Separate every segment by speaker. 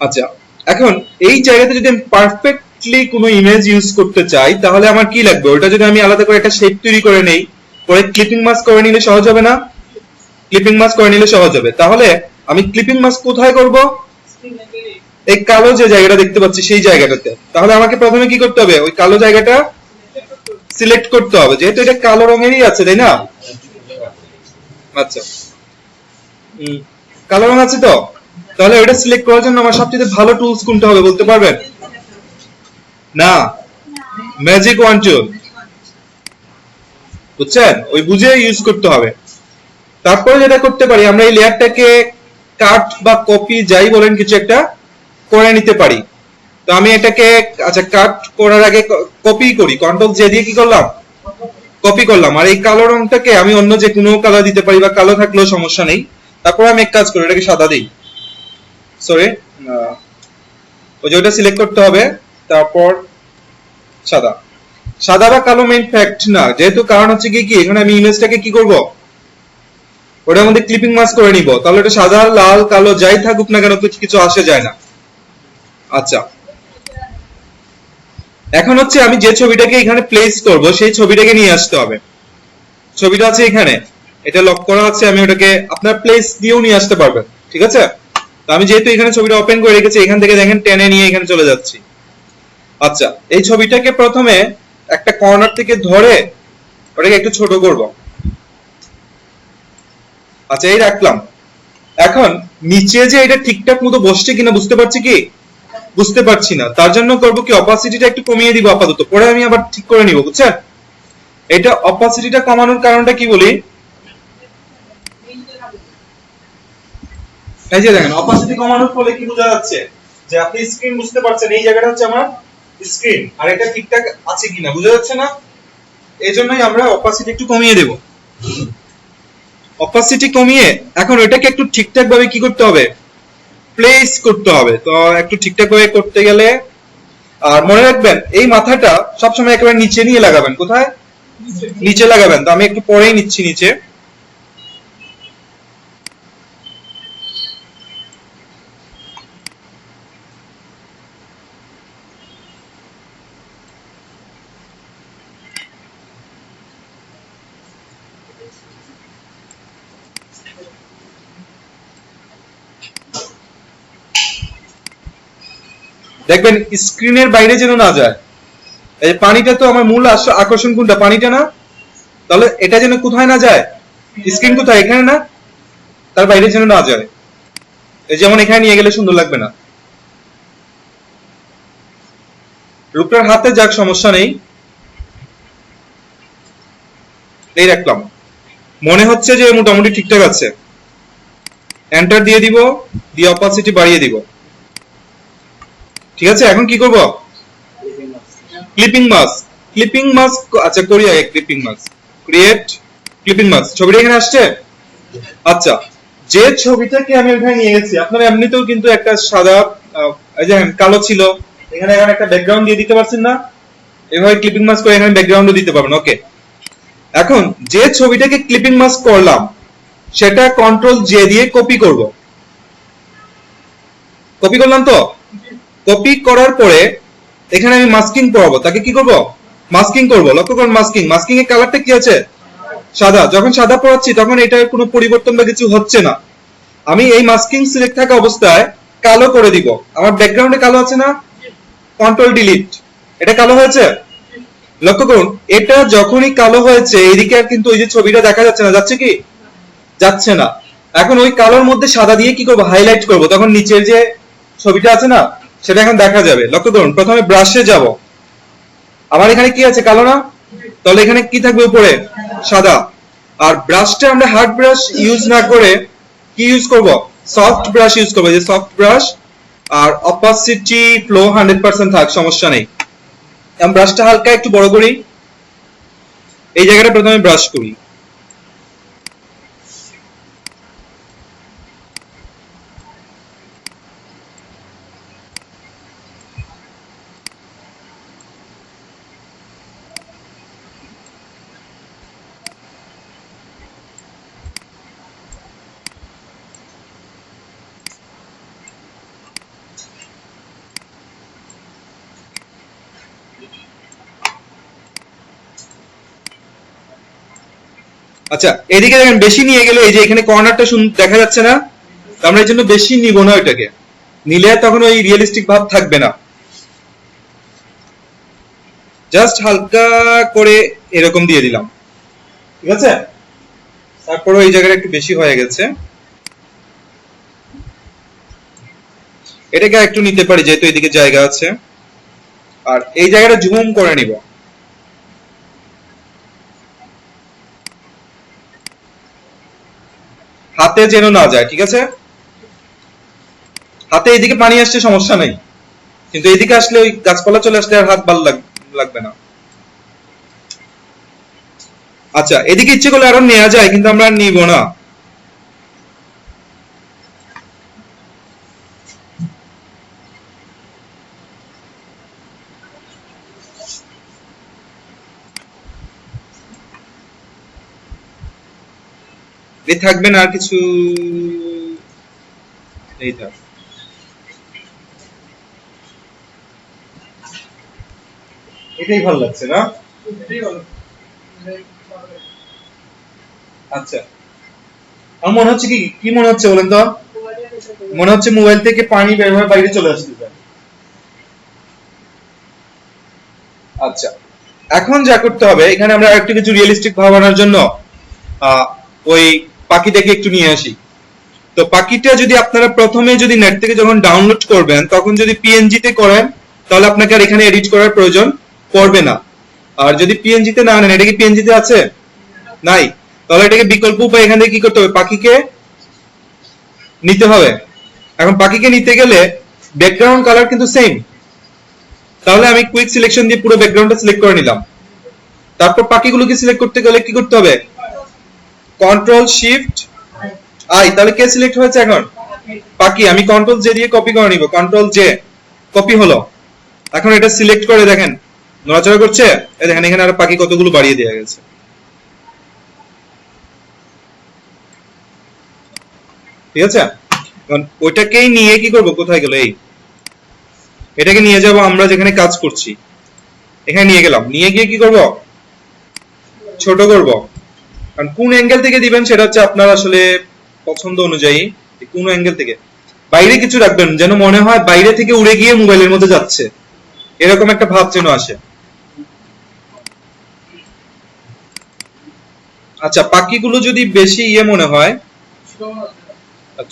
Speaker 1: আচ্ছা, এখন এই জায়গাতে যদি আমি পারফেক্টলি কোনো ইমেজ ইউজ করতে চাই তাহলে আমার কি লাগবে? ওটা যদি আমি আলাদা করে একটা শেপ তৈরি করে নেই, পরে ক্লিপিং মাস্ক করে নিলে সহজ হবে না? ক্লিপিং মাস্ক করে নিলে সহজ হবে। তাহলে আমি ক্লিপিং মাস্ক কোথায় করব? এই কালো যে জায়গাটা দেখতে পাচ্ছি সেই জায়গাটাতে। তাহলে আমাকে প্রথমে কি করতে হবে? ওই কালো জায়গাটা সিলেক্ট করতে হবে, যেহেতু এটা কালো রঙেরই আছে, তাই না? আচ্ছা, কালো রং আছে তো? তাহলে ওইটা সিলেক্ট করার জন্য আমার সবচেয়ে ভালো টুলস কোনটা হবে বলতে পারবেন? না, ম্যাজিক ওয়ান টুল। বুঝছেন? ওই বুঝে ইউজ করতে হবে। তারপরে যেটা করতে পারি, আমরা এই লেয়ারটাকে কাট বা কপি যাই বলেন কিছু একটা করে নিতে পারি। তো আমি এটাকে, আচ্ছা, কাট করার আগে কপি করি, কন্ট্রোল জে দিয়ে কি করলাম? কপি করলাম। আর এই কালো রংটাকে আমি অন্য যে কোনো কালার দিতে পারি, বা কালো থাকলেও সমস্যা নেই। তারপর আমি এক কাজ করি, এটাকে সাদা দিই। সরি, ওই যে ওটা সিলেক্ট করতে হবে, তারপর সাদা। সাদা বা কালো মেইন ফ্যাক্ট না, যেহেতু কারণ হচ্ছে কি এখানে আমি ইমেজটাকে কি করব, ওটার মধ্যে ক্লিপিং মাস্ক করে নিব। তাহলে এটা সাদা, লাল, কালো যাই থাকুক না কেন কিছু আসে যায় না। আচ্ছা, এখন হচ্ছে আমি যে ছবিটাকে এখানে প্লেস করব সেই ছবিটাকে নিয়ে আসতে হবে। ছবিটা আছে এখানে, এটা লক করা আছে, আমি ওটাকে আপনার প্লেস দিয়েও নিয়ে আসতে পারবেন। ঠিক আছে? তো আমি যেহেতু এখানে ছবিটা ওপেন করে রেখেছি, এখান থেকে দেখেন টেনে নিয়ে এখানে চলে যাচ্ছি। আচ্ছা, এই ছবিটাকে প্রথমে একটা কর্নার থেকে ধরে ওটাকে একটু ছোট করব। আচ্ছা, এই রাখলাম। এখন নিচে যে এটা ঠিকঠাক মতো বসছে কিনা বুঝতে পারছি কি? বুঝতে পারছি না। তার জন্য করব কি, অপাসিটিটা একটু কমিয়ে দিব আপাতত, পরে আমি আবার ঠিক করে নিব। বুঝছেন? এটা অপাসিটিটা কমানোর কারণটা কি বলি, এই যে দেখেন অপাসিটি কমানোর ফলে কি বোঝা যাচ্ছে, যে আপনি স্ক্রিন বুঝতে পারছেন এই জায়গাটা হচ্ছে আমার স্ক্রিন, আর এটা ঠিকঠাক আছে কিনা বোঝা যাচ্ছে না। এই জন্যই আমরা অপাসিটি একটু কমিয়ে দেব। অপাসিটি কমিয়ে এখন ওইটাকে একটু ঠিকঠাক ভাবে কি করতে হবে, প্লেস করতে হবে। তো একটু ঠিকঠাক ভাবে করতে গেলে, আর মনে রাখবেন এই মাথাটা সবসময় একেবারে নিচে নিয়ে লাগাবেন। কোথায়? নিচে লাগাবেন। তো আমি একটু পরেই নিচ্ছি নিচে। দেখবেন স্ক্রিনের বাইরে যেন না যায়। এই পানিটা তো আমার মূল আকর্ষণ কোনটা, পানিটা না? তাহলে এটা যেন কোথায় না যায়, স্ক্রিন কোথায়, এখানে না? তার বাইরে যেন না যায়। এই যেমন এখানে নিয়ে গেলে সুন্দর লাগবে না। রূপটার হাতে যাক, সমস্যা নেই। এই রাখলাম। মনে হচ্ছে যে মোটামুটি ঠিকঠাক আছে। এন্টার দিয়ে দিব, দিয়ে অপাসিটি বাড়িয়ে দিব। ঠিক আছে? এখন কি করব? Clipping mask. ক্লিপিং মাস্ক, আচ্ছা করি আগে clipping mask. Create clipping mask. ছবিটা এখানে আসছে। আচ্ছা, যে ছবিটাকে আমি ওখানে নিয়ে গেছি, আপনারা এমনিতেও কিন্তু একটা সাদা, এই যে কালো ছিল, এখানে এখন একটা ব্যাকগ্রাউন্ড দিয়ে দিতে পারছেন না? এভাবে ক্লিপিং মাস্ক করে এখানে ব্যাকগ্রাউন্ডও দিতে পারবেন। ওকে, এখন যে ছবিটাকে ক্লিপিং মাস্ক করলাম সেটা কন্ট্রোল জে দিয়ে কপি করব। কপি করলাম তো? কপি করার পরে এখানে আমি মাস্কিং করাবো। তাকে কি করব? মাস্কিং করব। লক্ষ্য করুন, মাস্কিং মাস্কিং এর কালারটা কি আছে? সাদা। যখন সাদা পড়াচ্ছি তখন এটার কোনো পরিবর্তন বা কিছু হচ্ছে না। আমি এই মাস্কিং সিলেক্ট থাকা অবস্থায় কালো করে দিব। আমার ব্যাকগ্রাউন্ডে কালো আছে না? Control delete. এটা কালো হয়েছে। লক্ষ্য করুন, এটা যখনই কালো হয়েছে এদিকে আর কিন্তু ওই যে ছবিটা দেখা যাচ্ছে না। যাচ্ছে কি? যাচ্ছে না। এখন ওই কালোর মধ্যে সাদা দিয়ে কি করবো, হাইলাইট করব। তখন নিচের যে ছবিটা আছে না সেটা এখন দেখা যাবে। লক্ষ্য করুন, প্রথমে ব্রাশে যাব। আমার এখানে কি আছে, কালো না? তাহলে এখানে কি থাকবে উপরে? সাদা। আর ব্রাশটা আমরা হার্ড ব্রাশ ইউজ না করে কি ইউজ করব? সফট ব্রাশ ইউজ করবো, যে সফট ব্রাশ। আর অপাসিটি ফ্লো 100% থাক, সমস্যা নেই। আমি ব্রাশটা হালকা একটু বড় করি, এই জায়গাটা প্রথমে ব্রাশ করি। আচ্ছা এদিকে দেখেন বেশি নিয়ে গেলে এই যে এখানে কর্নারটা দেখা যাচ্ছে না, তো আমরা এর জন্য বেশি নিব না, ওইটাকে নিলে তখন ওই রিয়েলিস্টিক ভাব থাকবে না। জাস্ট হালকা করে এরকম দিয়ে দিলাম, ঠিক আছে। তারপরে এই জায়গাটা একটু বেশি হয়ে গেছে, এটাকে একটু নিতে পারি যেহেতু এদিকে জায়গা আছে। আর এই জায়গাটা জুম করে নিব, হাতে যেন না যায়, ঠিক আছে। হাতে এইদিকে পানি আসছে সমস্যা নাই, কিন্তু এইদিকে আসলে ওই গাছপালা চলে আসলে আর হাত ভালো লাগবে না। আচ্ছা এদিকে ইচ্ছে করলে আরো নেওয়া যায়, কিন্তু আমরা নিব না। থাকবে না আর কিছু, এই থাক। এটাই ভালো লাগছে না? আচ্ছা আমার মনে হচ্ছে কি মনে হচ্ছে বলেন তো? মনে হচ্ছে মোবাইল থেকে পানি বের হয়ে বাইরে চলে আসতেছে। আচ্ছা এখন যা করতে হবে, এখানে আমরা একটু কিছু রিয়েলিস্টিক ভাব আনার জন্য ওই পাখিটাকে একটু নিয়ে আসি। তো পাখিটা যদি আপনারা প্রথমে যদি নেট থেকে যখন ডাউনলোড করবেন তখন যদি পিএনজি তে করেন তাহলে আপনাকে আর এখানে এডিট করার প্রয়োজন পড়বে না। আর যদি পিএনজি তে না নেন, এটা কি পিএনজি তে আছে? নাই, তাহলে এটাকে বিকল্প উপায় এখান থেকে কি করতে হবে, পাখিকে নিতে হবে। এখন পাখিকে নিতে গেলে ব্যাকগ্রাউন্ড কালার কিন্তু সেম, তাহলে আমি কুইক সিলেকশন দিয়ে পুরো ব্যাকগ্রাউন্ডটা সিলেক্ট করে নিলাম। তারপর পাখিগুলোকে সিলেক্ট করতে গেলে কি করতে হবে, কন্ট্রোল শিফট আই, তাহলে কে সিলেক্ট হয়েছে এখন? পাখি। আমি কন্ট্রোল জে দিয়ে কপি করে নিব, কন্ট্রোল জে, কপি হলো। এখন এটা সিলেক্ট করে দেখেন নড়াচড়া করছে, এই দেখেন এখানে আর পাখি কতগুলো বাড়িয়ে দেওয়া গেছে, ঠিক আছে। ওইটাকেই নিয়ে কি করব, কোথায় গেল, এই এটাকে নিয়ে যাব আমরা যেখানে কাজ করছি, এখানে নিয়ে গেলাম, নিয়ে গিয়ে কি করব, ছোট করব। কারণ কোন অ্যাঙ্গেল থেকে দিবেন সেটা হচ্ছে আপনার আসলে পছন্দ অনুযায়ী, কোন অ্যাঙ্গেল থেকে। বাইরে কিছু রাখবেন যেন মনে হয় বাইরে থেকে উড়ে গিয়ে মোবাইলের মধ্যে যাচ্ছে, এরকম একটা ভাব যেন আসে। আচ্ছা পাখিগুলো যদি বেশি মনে হয়,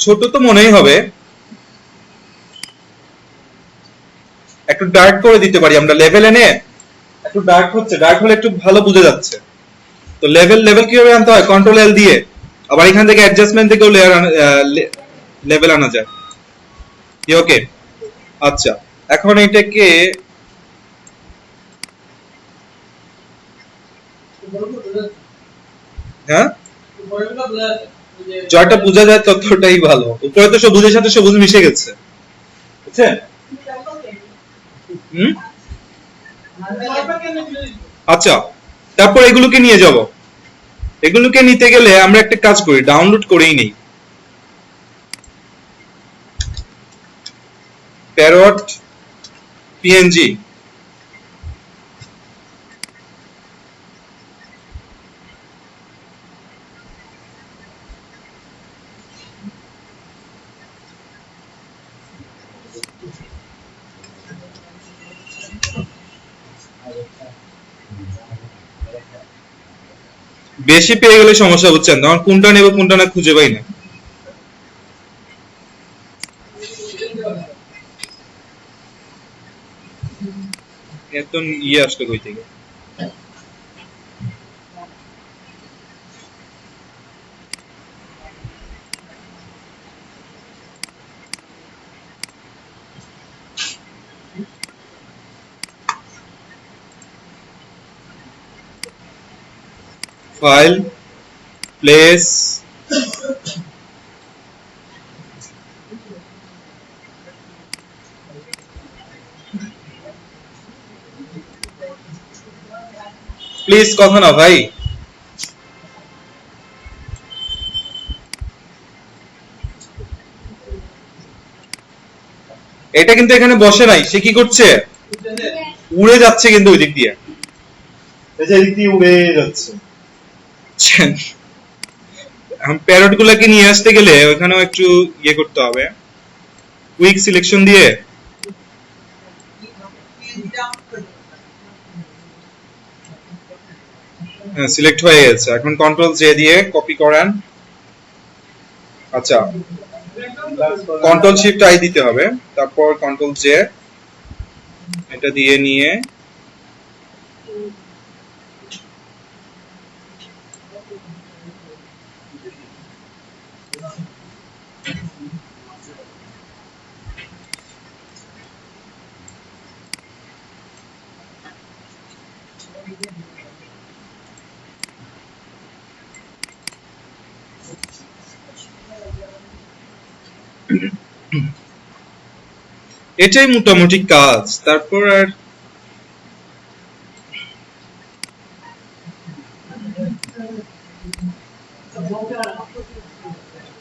Speaker 1: ছোট তো মনেই হবে, একটু ডার্ক করে দিতে পারি আমরা, লেভেল এনে একটু ডার্ক হচ্ছে, ডার্ক হলে একটু ভালো বোঝা যাচ্ছে। তো লেভেল কিভাবে আনতে হয়, কন্ট্রোল এল দিয়ে, আবার এখান থেকে অ্যাডজাস্টমেন্ট থেকেও লেভেল আনা যায়। ওকে আচ্ছা এখন এটাকে হ্যাঁ জয়টা বোঝা যায় ততটাই ভালো, উপরে তো সবুজের সাথে সবুজ মিশে গেছে, বুঝছেন? আচ্ছা তারপর এগুলোকে নিয়ে যাব, এগুলোকে নিতে গেলে আমরা একটা কাজ করি, ডাউনলোড করেই নেই, প্যারট পিএনজি। বেশি পেয়ে গেলে সমস্যা, বুঝছেন, তখন কোনটা নেব কোনটা না খুঁজে পাই না। এত আসলো কই থেকে? ফাইল, প্লেস, প্লিজ কথা না ভাই, এটা কিন্তু এখানে বসে নাই, সে কি করছে, উড়ে যাচ্ছে কিন্তু ওই দিক দিয়ে, এই যে এদিক দিয়ে উড়ে যাচ্ছে। এখন প্যারট গুলাকে নিয়ে আসতে গেলে ওখানেও একটু ইয়ে করতে হবে, কুইক সিলেকশন দিয়ে সিলেক্ট হয়ে গেছে। এখন কন্ট্রোল জে দিয়ে কপি করেন। আচ্ছা, কন্ট্রোল শিফট আই দিতে হবে, তারপর কন্ট্রোল জে, এটা দিয়ে নিয়ে এটাই মোটামুটি কাজ। তারপর আর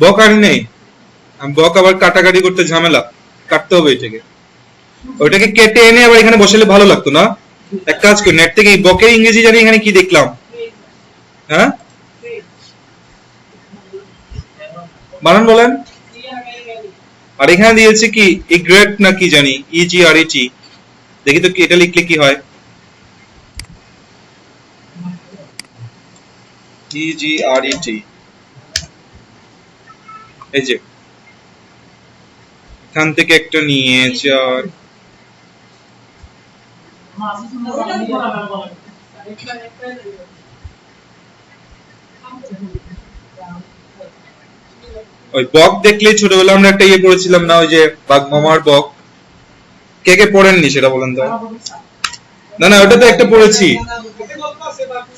Speaker 1: বক আর নেই, বক আবার কাটাকাটি করতে ঝামেলা, কাটতে হবে এটাকে, ওইটাকে কেটে এনে আবার এখানে বসালে ভালো লাগতো না। এক কাজ করি, নেট থেকে বকের ইংরেজি জানি এখানে কি দেখলাম, হ্যাঁ বানান বলেন। আর এখানে দিয়েছে কি ইগ্রেট না কি জানি, ইজিআরইটি, দেখি তো এটা লিখলে কি হয়, ইজিআরইটি, এই যে এখান থেকে একটা নিয়ে যাই, ওই বক দেখলে ছোটবেলা আমরা একটা ইয়ে পড়েছিলাম না, ওই যে বাঘ মামার বক, কে কে পড়েননি সেটা বলেন তো। না না, ওটা তো একটা পড়েছি,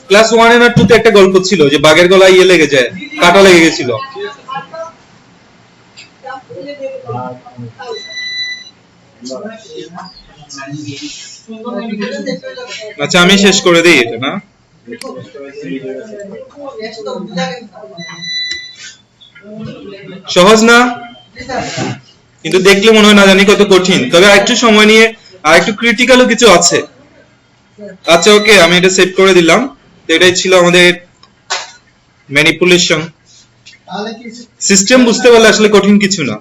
Speaker 1: ক্লাস 1 আর 2 তে একটা গল্প ছিল যে বাঘের গলায় ইয়ে লেগে যায়, কাটা লেগে গেছিল। আচ্ছা আমি শেষ করে দিই এটা, না সহজ না, কিন্তু দেখলে মনে হয় না জানি কত কঠিন, তবে আরেকটু সময় নিয়ে আর একটু ক্রিটিক্যালও কিছু আছে। আচ্ছা ওকে, আমি এটা সেভ করে দিলাম। এটাই ছিল আমাদের ম্যানিপুলেশন। সিস্টেম বুঝতে পারলে আসলে কঠিন কিছু না।